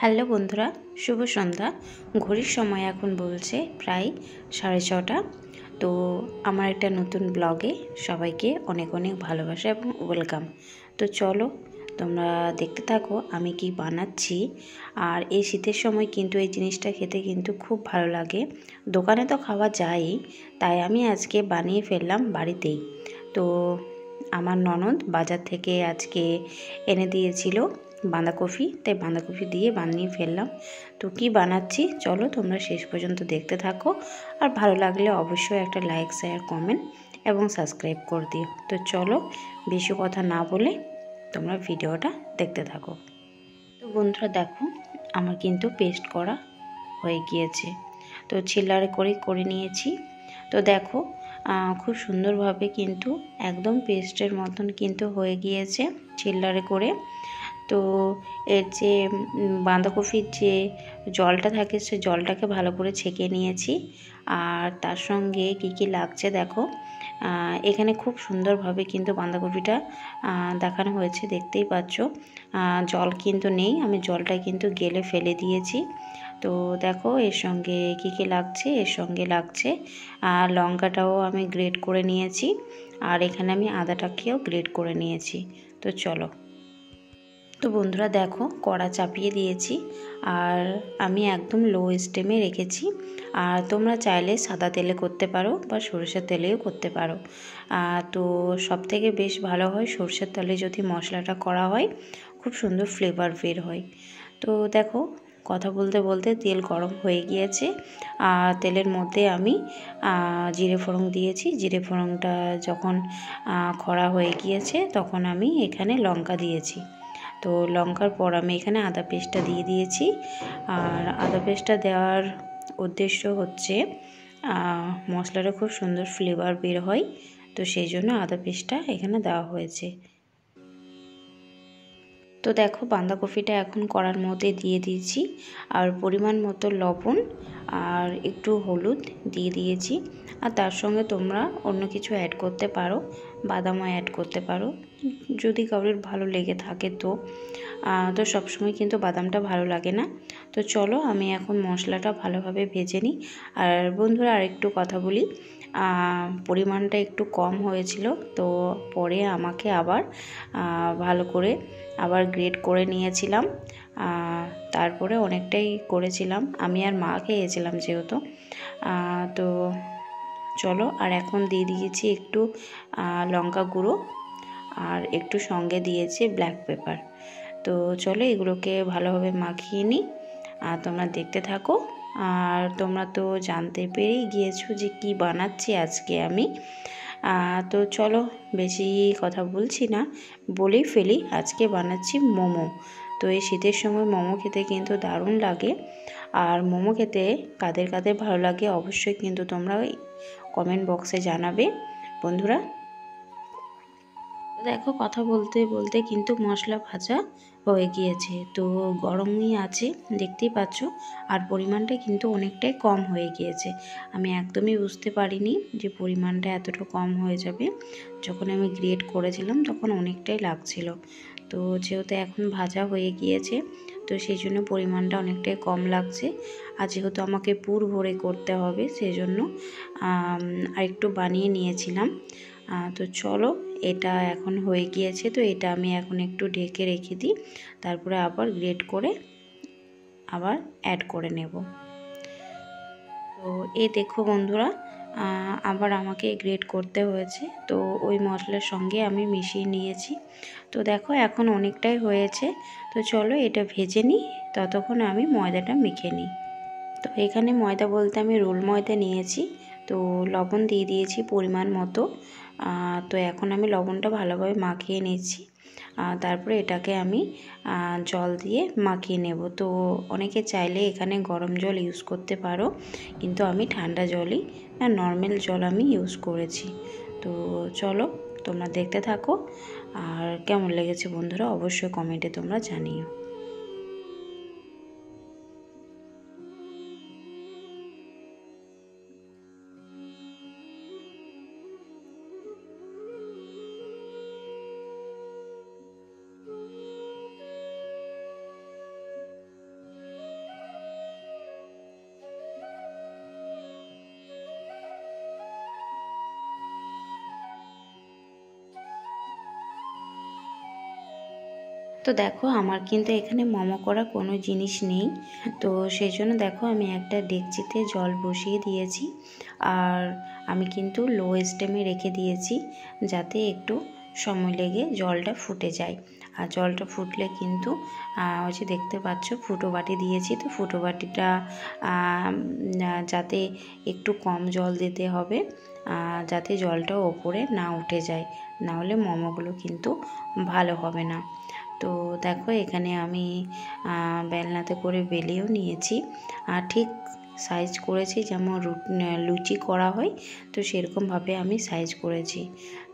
Hello বন্ধুরা, শুভ সন্ধ্যা। ঘড়ির সময় এখন বলছে প্রায় 6:30। তো আমার একটা নতুন ব্লগে সবাইকে অনেক অনেক ভালোবাসা এবং ওয়েলকাম। তো চলো তোমরা দেখতে থাকো আমি কি বানাচ্ছি। আর এই শীতের সময় কিন্তু এই জিনিসটা খেতে কিন্তু খুব ভালো লাগে। দোকানে তো খাওয়া যায়ই, তাই আমি আজকে বানিয়ে ফেললাম বাড়িতেই। তো আমার ননদ বাজার থেকে আজকে এনে দিয়েছিল বাঁধাকপি, তাই বাঁধাকপি দিয়ে বানিয়ে ফেললাম। তো কি বানাচ্ছি চলো তোমরা শেষ পর্যন্ত দেখতে থাকো। আর ভালো লাগলে অবশ্যই একটা লাইক, শেয়ার, কমেন্ট এবং সাবস্ক্রাইব করে দিও। তো চলো বেশি কথা না বলে তোমরা ভিডিওটা দেখতে থাকো। তো বন্ধুরা দেখো আমার কিন্তু পেস্ট করা হয়ে গিয়েছে। তো ছিলারে করে নিয়েছি। তো দেখো খুব সুন্দরভাবে কিন্তু একদম পেস্টের মতন কিন্তু হয়ে গিয়েছে ছিলারে করে। তো এর যে বাঁধাকপির যে জলটা থাকে সে জলটাকে ভালো করে ছেঁকে নিয়েছি। আর তার সঙ্গে কি কি লাগছে দেখো, এখানে খুব সুন্দরভাবে কিন্তু বাঁধাকপিটা দেখানো হয়েছে, দেখতেই পাচ্ছ। জল কিন্তু নেই, আমি জলটা কিন্তু গেলে ফেলে দিয়েছি। তো দেখো এর সঙ্গে কি কি লাগছে, এর সঙ্গে লাগছে লঙ্কাটাও আমি গ্রেট করে নিয়েছি। আর এখানে আমি আদাটাকেও গ্রেট করে নিয়েছি। তো চলো। তো বন্ধুরা দেখো কড়া চাপিয়ে দিয়েছি আর আমি একদম লো স্টিমে রেখেছি। আর তোমরা চাইলে সাদা তেলে করতে পারো বা সরষের তেলেও করতে পারো। তো সবথেকে বেশ ভালো হয় সরষের তেলে যদি মশলাটা করা হয়, খুব সুন্দর ফ্লেভার বের হয়। তো দেখো কথা বলতে বলতে তেল গরম হয়ে গিয়েছে। আর তেলের মধ্যে আমি জিরে ফোড়ন দিয়েছি। জিরে ফোড়নটা যখন খড়া হয়ে গিয়েছে তখন আমি এখানে লঙ্কা দিয়েছি। তো লঙ্কার পর আমি এখানে আদা পেস্টটা দিয়ে দিয়েছি। আর আদা পেস্টটা দেওয়ার উদ্দেশ্য হচ্ছে মশলাটা খুব সুন্দর ফ্লেভার বের হয়, তো সেই জন্য আদা পেস্টটা এখানে দেওয়া হয়েছে। তো দেখো বাঁধাকপিটা এখন কড়ার মধ্যে দিয়ে দিয়েছি। আর পরিমাণ মতো লবণ আর একটু হলুদ দিয়ে দিয়েছি। আর তার সঙ্গে তোমরা অন্য কিছু অ্যাড করতে পারো, বাদামও অ্যাড করতে পারো যদি কারোর ভালো লেগে থাকে। তো সবসময় কিন্তু বাদামটা ভালো লাগে না। তো চলো আমি এখন মশলাটা ভালোভাবে ভেজে নিই। আর বন্ধুরা আরেকটু কথা বলি, পরিমাণটা একটু কম হয়েছিল, তো পরে আমাকে আবার ভালো করে আবার গ্রেট করে নিয়েছিলাম। তারপরে অনেকটাই করেছিলাম, আমি আর মা খেয়েছিলাম যেহেতু। তো চলো আর এখন দিয়ে দিয়েছি একটু লঙ্কা গুঁড়ো আর একটু সঙ্গে দিয়েছি ব্ল্যাক পেপার। তো চলো এগুলোকে ভালোভাবে মাখিয়ে নিই। তোমরা দেখতে থাকো। আর তোমরা তো জানতে পেরেই গিয়েছো যে কি বানাচ্ছি আজকে আমি। তো চলো বেশি কথা বলছি না, বলেই ফেলি আজকে বানাচ্ছি মোমো। তো এই শীতের সময় মোমো খেতে কিন্তু দারুণ লাগে। আর মোমো খেতে কাদের কাদের ভালো লাগে অবশ্যই কিন্তু তোমরা কমেন্ট বক্সে জানাবে বন্ধুরা। দেখো কথা বলতে বলতে কিন্তু মশলা ভাজা হয়ে গিয়েছে, তো গরমই আছে দেখতেই পাচ্ছ। আর পরিমাণটা কিন্তু অনেকটাই কম হয়ে গিয়েছে। আমি একদমই বুঝতে পারিনি যে পরিমাণটা এতটা কম হয়ে যাবে। যখন আমি গ্রেট করেছিলাম তখন অনেকটাই লাগছিল। তো যেহেতু এখন ভাজা হয়ে গিয়েছে তো সেই জন্য পরিমাণটা অনেকটাই কম লাগছে। আর যেহেতু আমাকে পুর ভরে করতে হবে সেই জন্য আরেকটু বানিয়ে নিয়েছিলাম। তো চলো এটা এখন হয়ে গিয়েছে, তো এটা আমি এখন একটু ঢেকে রেখে দিই, তারপরে আবার গ্রেট করে আবার অ্যাড করে নেব। তো এই দেখো বন্ধুরা আবার আমাকে গ্রেট করতে হয়েছে, তো ওই মশলার সঙ্গে আমি মিশিয়ে নিয়েছি। তো দেখো এখন অনেকটাই হয়েছে। তো চলো এটা ভেজে নিই, ততক্ষণ আমি ময়দাটা মেখে নিই। তো এখানে ময়দা বলতে আমি রোল ময়দা নিয়েছি। তো লবণ দিয়ে দিয়েছি পরিমাণ মতো। তো এখন আমি লবণটা ভালোভাবে মাখিয়ে নিচ্ছি। তারপরে এটাকে আমি জল দিয়ে মাখিয়ে নেব। তো অনেকে চাইলে এখানে গরম জল ইউজ করতে পারো, কিন্তু আমি ঠান্ডা জলই নর্মাল জল আমি ইউজ করেছি। তো চলো তোমরা দেখতে থাকো। আর কেমন লেগেছে বন্ধুরা অবশ্যই কমেন্টে তোমরা জানিও। তো দেখো আমার কিন্তু এখানে মোমো করা কোনো জিনিস নেই, তো সেই জন্য দেখো আমি একটা ডেকচিতে জল বসিয়ে দিয়েছি আর আমি কিন্তু লো স্টিমে রেখে দিয়েছি যাতে একটু সময় লেগে জলটা ফুটে যায়। আর জলটা ফুটলে কিন্তু ওই যে দেখতে পাচ্ছ ফুটো বাটি দিয়েছি, তো ফুটো বাটিটা যাতে একটু কম জল দিতে হবে যাতে জলটা ওপরে না উঠে যায়, না হলে মোমোগুলো কিন্তু ভালো হবে না। তো দেখো এখানে আমি বেলনাতে করে বেলেও নিয়েছি আর ঠিক সাইজ করেছি যেমন লুচি করা হয়, তো সেরকমভাবে আমি সাইজ করেছি।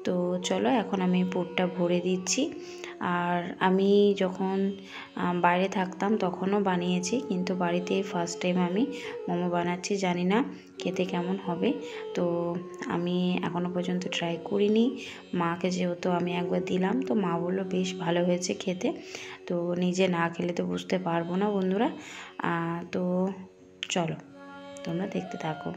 তো চলো এখন আমি পুরটা ভরে দিচ্ছি। আর আমি যখন বাইরে থাকতাম তখনও বানিয়েছি, কিন্তু বাড়িতে ফার্স্ট টাইম আমি মোমো বানাচ্ছি, জানি না খেতে কেমন হবে। তো আমি এখনও পর্যন্ত ট্রাই করিনি। মাকে যেহেতু আমি একবার দিলাম তো মা বললো বেশ ভালো হয়েছে খেতে, তো নিজে না খেলে তো বুঝতে পারবো না বন্ধুরা। তো চলো তোমরা দেখতে থাকো।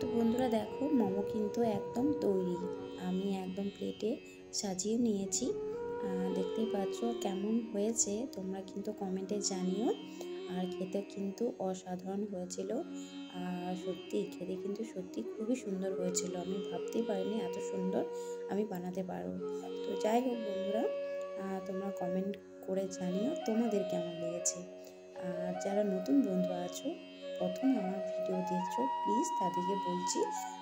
তো বন্ধুরা দেখো মোমো কিন্তু একদম তৈরি, আমি একদম প্লেটে সাজিয়ে নিয়েছি। দেখতেই পাচ্ছ কেমন হয়েছে তোমরা কিন্তু কমেন্টে জানিও। আর খেতে কিন্তু অসাধারণ হয়েছিল, আর সত্যি খেতে কিন্তু সত্যি খুবই সুন্দর হয়েছিল। আমি ভাবতেই পারিনি এত সুন্দর আমি বানাতে পারবো। তো যাই হোক বন্ধুরা, তোমরা কমেন্ট করে জানিও তোমাদের কেমন লেগেছে। আর যারা নতুন বন্ধু আছো প্রথম আমার ভিডিও দেখছো, প্লিজ তাদেরকে বলছি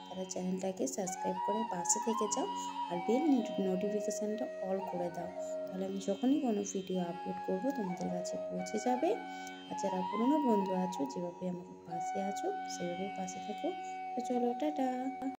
তারা চ্যানেলটাকে সাবস্ক্রাইব করে পাশে থেকে যাও আর বেল নোটিফিকেশানটা অল করে দাও, তাহলে আমি যখনই কোনো ভিডিও আপলোড করব তোমাদের কাছে পৌঁছে যাবে। আর যারা পুরনো বন্ধু আছো যেভাবে আমাকে পাশে আছো সেভাবে পাশে থেকো। তো চলো টাটা।